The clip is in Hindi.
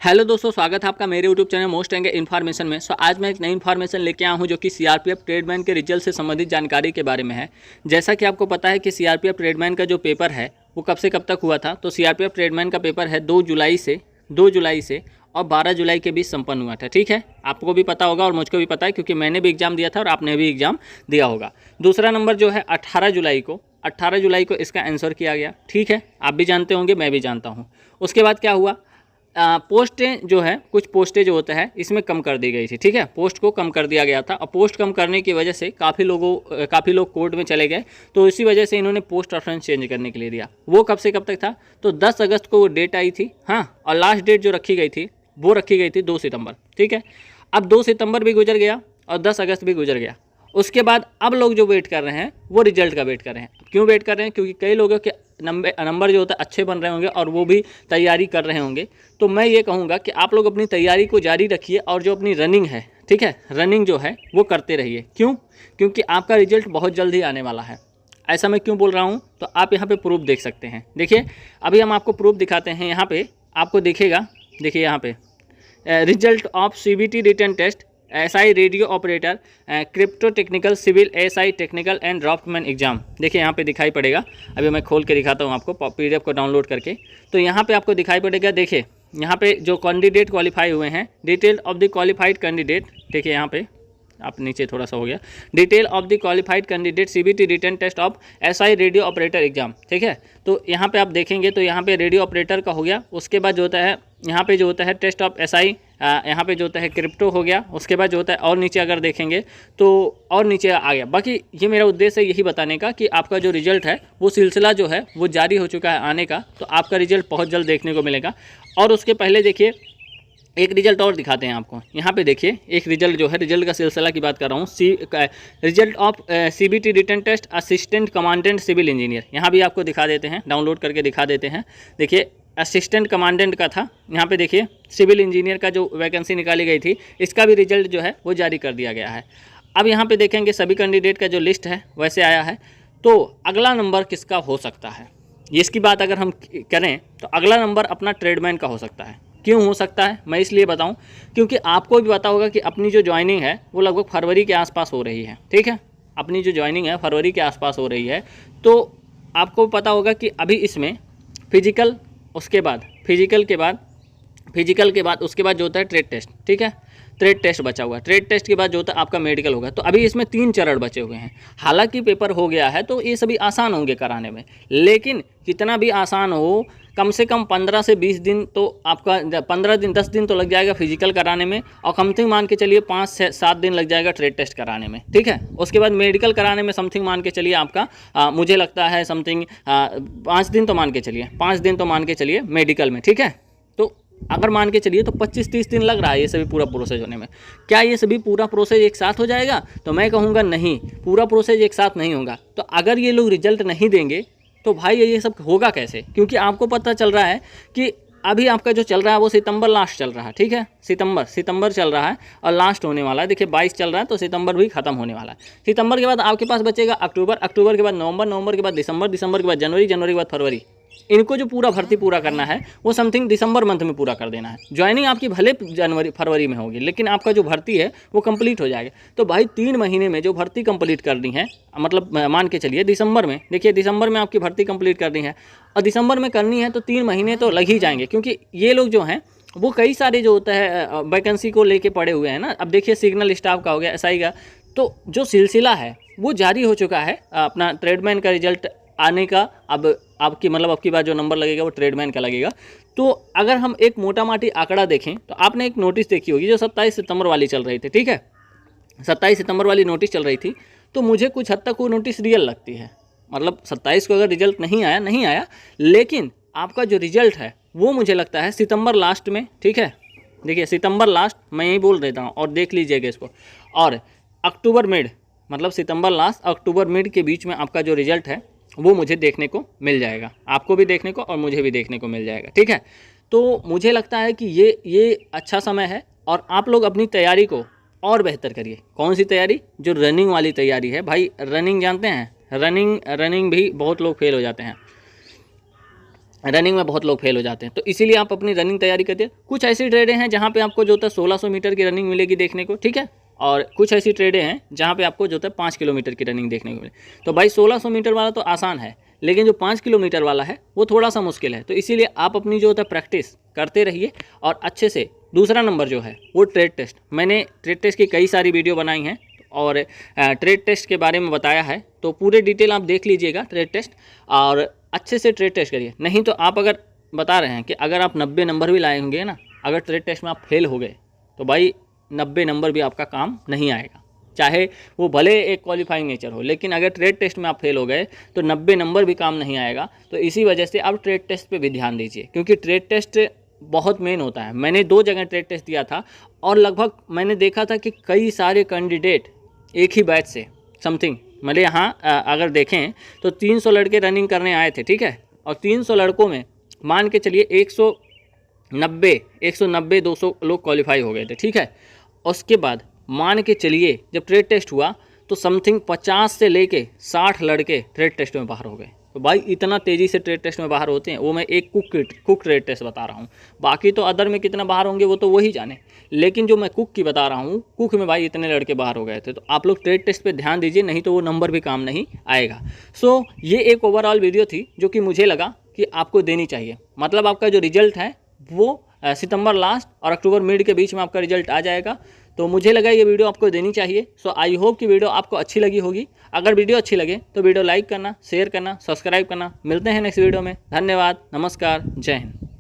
हेलो दोस्तों, स्वागत है आपका मेरे यूट्यूब चैनल मोस्ट एंगे इन्फॉर्मेशन में। आज मैं एक नई इन्फॉर्मेशन लेके आया हूं जो कि सीआरपीएफ ट्रेडमैन के रिजल्ट से संबंधित जानकारी के बारे में है। जैसा कि आपको पता है कि सीआरपीएफ ट्रेडमैन का जो पेपर है वो कब से कब तक हुआ था। तो सीआरपीएफ ट्रेडमैन का पेपर है 2 जुलाई से और 12 जुलाई के बीच संपन्न हुआ था। ठीक है, आपको भी पता होगा और मुझको भी पता है क्योंकि मैंने भी एग्जाम दिया था और आपने भी एग्जाम दिया होगा। दूसरा नंबर जो है 18 जुलाई को इसका आंसर किया गया। ठीक है, आप भी जानते होंगे, मैं भी जानता हूँ। उसके बाद क्या हुआ, पोस्टें जो है, कुछ पोस्टें जो होता है इसमें कम कर दी गई थी। ठीक है, पोस्ट को कम कर दिया गया था और पोस्ट कम करने की वजह से काफ़ी लोग कोर्ट में चले गए। तो इसी वजह से इन्होंने पोस्ट रेफरेंस चेंज करने के लिए दिया। वो कब से कब तक था, तो 10 अगस्त को वो डेट आई थी। हाँ, और लास्ट डेट जो रखी गई थी वो रखी गई थी 2 सितंबर। ठीक है, अब 2 सितंबर भी गुजर गया और 10 अगस्त भी गुजर गया। उसके बाद अब लोग जो वेट कर रहे हैं वो रिजल्ट का वेट कर रहे हैं। क्यों वेट कर रहे हैं, क्योंकि कई लोगों के नंबर जो होता है अच्छे बन रहे होंगे और वो भी तैयारी कर रहे होंगे। तो मैं ये कहूँगा कि आप लोग अपनी तैयारी को जारी रखिए और जो अपनी रनिंग है, ठीक है, रनिंग जो है वो करते रहिए। क्यों, क्योंकि आपका रिजल्ट बहुत जल्दी आने वाला है। ऐसा मैं क्यों बोल रहा हूँ, तो आप यहाँ पे प्रूफ देख सकते हैं। देखिए, अभी हम आपको प्रूफ दिखाते हैं। यहाँ पे आपको दिखेगा, देखिए यहाँ पे result of CBT written test, SI radio operator, crypto technical, civil SI technical and draftsman exam. देखिए यहाँ पे दिखाई पड़ेगा। अभी मैं खोल के दिखाता हूँ आपको पीडीएफ को डाउनलोड करके। तो यहाँ पे आपको दिखाई पड़ेगा। देखिए यहाँ पे जो कैंडिडेट क्वालिफाई हुए हैं, detail of the qualified candidate. देखिए यहाँ पे आप नीचे थोड़ा सा हो गया, detail of the qualified candidate CBT written test of SI radio operator exam. ठीक है, तो यहाँ पे आप देखेंगे तो यहाँ पे रेडियो ऑपरेटर का हो गया। उसके बाद जो होता है यहाँ पे जो होता है टेस्ट ऑफ एसआई, यहाँ पे जो होता है क्रिप्टो हो गया। उसके बाद जो होता है और नीचे अगर देखेंगे तो और नीचे आ गया। बाकी ये मेरा उद्देश्य है यही बताने का कि आपका जो रिजल्ट है वो सिलसिला जो है वो जारी हो चुका है आने का। तो आपका रिजल्ट बहुत जल्द देखने को मिलेगा। और उसके पहले देखिए एक रिजल्ट और दिखाते हैं आपको। यहाँ पे देखिए एक रिजल्ट जो है, रिजल्ट का सिलसिला की बात कर रहा हूँ। Result of CBT written test assistant commandant civil engineer, यहाँ भी आपको दिखा देते हैं, डाउनलोड करके दिखा देते हैं। देखिए असिस्टेंट कमांडेंट का था, यहाँ पे देखिए सिविल इंजीनियर का जो वैकेंसी निकाली गई थी इसका भी रिजल्ट जो है वो जारी कर दिया गया है। अब यहाँ पे देखेंगे सभी कैंडिडेट का जो लिस्ट है वैसे आया है। तो अगला नंबर किसका हो सकता है, इसकी बात अगर हम करें तो अगला नंबर अपना ट्रेडमैन का हो सकता है। क्यों हो सकता है, मैं इसलिए बताऊं क्योंकि आपको भी पता होगा कि अपनी जो ज्वाइनिंग है वो लगभग फरवरी के आसपास हो रही है। ठीक है, अपनी जो ज्वाइनिंग है फरवरी के आसपास हो रही है। तो आपको पता होगा कि अभी इसमें फिजिकल, उसके बाद फिजिकल के बाद उसके बाद जो होता है ट्रेड टेस्ट। ठीक है, ट्रेड टेस्ट बचा हुआ है। ट्रेड टेस्ट के बाद जो होता है आपका मेडिकल होगा। तो अभी इसमें 3 चरण बचे हुए हैं। हालांकि पेपर हो गया है तो ये सभी आसान होंगे कराने में, लेकिन कितना भी आसान हो, कम से कम 15 से 20 दिन तो आपका 15 दिन 10 दिन तो लग जाएगा फिजिकल कराने में, और समथिंग मान के चलिए 5 से 7 दिन लग जाएगा ट्रेड टेस्ट कराने में। ठीक है, उसके बाद मेडिकल कराने में समथिंग मान के चलिए आपका मुझे लगता है समथिंग 5 दिन तो मान के चलिए, 5 दिन तो मान के चलिए मेडिकल में। ठीक है, तो अगर मान के चलिए तो 25-30 दिन लग रहा है ये सभी पूरा प्रोसेस होने में। क्या ये सभी पूरा प्रोसेस एक साथ हो जाएगा, तो मैं कहूँगा नहीं, पूरा प्रोसेस एक साथ नहीं होगा। तो अगर ये लोग रिजल्ट नहीं देंगे तो भाई ये सब होगा कैसे, क्योंकि आपको पता चल रहा है कि अभी आपका जो चल रहा है वो सितंबर लास्ट चल रहा है। ठीक है, सितंबर चल रहा है और लास्ट होने वाला है। देखिए 22 चल रहा है तो सितंबर भी खत्म होने वाला है। सितंबर के बाद आपके पास बचेगा अक्टूबर के बाद नवंबर के बाद दिसंबर के बाद जनवरी के बाद फरवरी। इनको जो पूरा भर्ती पूरा करना है वो समथिंग दिसंबर मंथ में पूरा कर देना है। ज्वाइनिंग आपकी भले फरवरी में होगी, लेकिन आपका जो भर्ती है वो कंप्लीट हो जाएगा। तो भाई 3 महीने में जो भर्ती कंप्लीट करनी है, मतलब मान के चलिए दिसंबर में, देखिए दिसंबर में आपकी भर्ती कंप्लीट करनी है और दिसंबर में करनी है तो 3 महीने तो लग ही जाएंगे, क्योंकि ये लोग जो हैं वो कई सारे जो होता है वैकेंसी को लेके पड़े हुए हैं ना। अब देखिए सिग्नल स्टाफ का हो गया, एसआई का, तो जो सिलसिला है वो जारी हो चुका है। अपना ट्रेडमैन का रिजल्ट आने का अब आपकी मतलब अब की बार जो नंबर लगेगा वो ट्रेडमैन का लगेगा। तो अगर हम एक मोटा माटी आंकड़ा देखें तो आपने एक नोटिस देखी होगी जो 27 सितंबर वाली चल रही थी। ठीक है, 27 सितंबर वाली नोटिस चल रही थी, तो मुझे कुछ हद तक वो नोटिस रियल लगती है। मतलब 27 को अगर रिजल्ट नहीं आया, लेकिन आपका जो रिजल्ट है वो मुझे लगता है सितंबर लास्ट में। ठीक है, देखिए सितंबर लास्ट मैं यही बोल देता हूँ और देख लीजिएगा इसको, और अक्टूबर मिड, मतलब सितंबर लास्ट अक्टूबर मिड के बीच में आपका जो रिजल्ट है वो मुझे देखने को मिल जाएगा। आपको भी देखने को और मुझे भी देखने को मिल जाएगा। ठीक है, तो मुझे लगता है कि ये अच्छा समय है और आप लोग अपनी तैयारी को और बेहतर करिए। कौन सी तैयारी, जो रनिंग वाली तैयारी है। भाई रनिंग जानते हैं, रनिंग भी बहुत लोग फेल हो जाते हैं। रनिंग में बहुत लोग फेल हो जाते हैं। तो इसीलिए आप अपनी रनिंग तैयारी करिए। कुछ ऐसी ट्रेडें हैं जहाँ पे आपको जो होता है 1600 मीटर की रनिंग मिलेगी देखने को, ठीक है, और कुछ ऐसी ट्रेडें हैं जहाँ पे आपको जो होता है 5 किलोमीटर की रनिंग देखने को मिले। तो भाई 1600 मीटर वाला तो आसान है, लेकिन जो 5 किलोमीटर वाला है वो थोड़ा सा मुश्किल है। तो इसीलिए आप अपनी जो होता है प्रैक्टिस करते रहिए और अच्छे से। दूसरा नंबर जो है वो ट्रेड टेस्ट। मैंने ट्रेड टेस्ट की कई सारी वीडियो बनाई हैं और ट्रेड टेस्ट के बारे में बताया है, तो पूरे डिटेल आप देख लीजिएगा ट्रेड टेस्ट और अच्छे से ट्रेड टेस्ट करिए। नहीं तो आप अगर बता रहे हैं कि अगर आप 90 नंबर भी लाए होंगे ना, अगर ट्रेड टेस्ट में आप फेल हो गए तो भाई 90 नंबर भी आपका काम नहीं आएगा, चाहे वो भले एक क्वालिफाइंग नेचर हो, लेकिन अगर ट्रेड टेस्ट में आप फेल हो गए तो 90 नंबर भी काम नहीं आएगा। तो इसी वजह से आप ट्रेड टेस्ट पे भी ध्यान दीजिए, क्योंकि ट्रेड टेस्ट बहुत मेन होता है। मैंने 2 जगह ट्रेड टेस्ट दिया था और लगभग मैंने देखा था कि कई सारे कैंडिडेट एक ही बैच से समथिंग, मतलब यहाँ अगर देखें तो 300 लड़के रनिंग करने आए थे, ठीक है, और 300 लड़कों में मान के चलिए 190 200 लोग क्वालिफाई हो गए थे, ठीक है। उसके बाद मान के चलिए जब ट्रेड टेस्ट हुआ तो समथिंग 50 से लेके 60 लड़के ट्रेड टेस्ट में बाहर हो गए। तो भाई इतना तेज़ी से ट्रेड टेस्ट में बाहर होते हैं, वो मैं एक कुक ट्रेड टेस्ट बता रहा हूँ। बाकी तो अदर में कितना बाहर होंगे वो तो वही जाने, लेकिन जो मैं कुक की बता रहा हूँ, कुक में भाई इतने लड़के बाहर हो गए थे। तो आप लोग ट्रेड टेस्ट पे ध्यान दीजिए, नहीं तो वो नंबर भी काम नहीं आएगा। सो ये एक ओवरऑल वीडियो थी जो कि मुझे लगा कि आपको देनी चाहिए। मतलब आपका जो रिजल्ट है वो सितंबर लास्ट और अक्टूबर मिड के बीच में आपका रिजल्ट आ जाएगा। तो मुझे लगा ये वीडियो आपको देनी चाहिए। सो आई होप कि वीडियो आपको अच्छी लगी होगी। अगर वीडियो अच्छी लगे तो वीडियो लाइक करना, शेयर करना, सब्सक्राइब करना। मिलते हैं नेक्स्ट वीडियो में। धन्यवाद, नमस्कार, जय हिंद।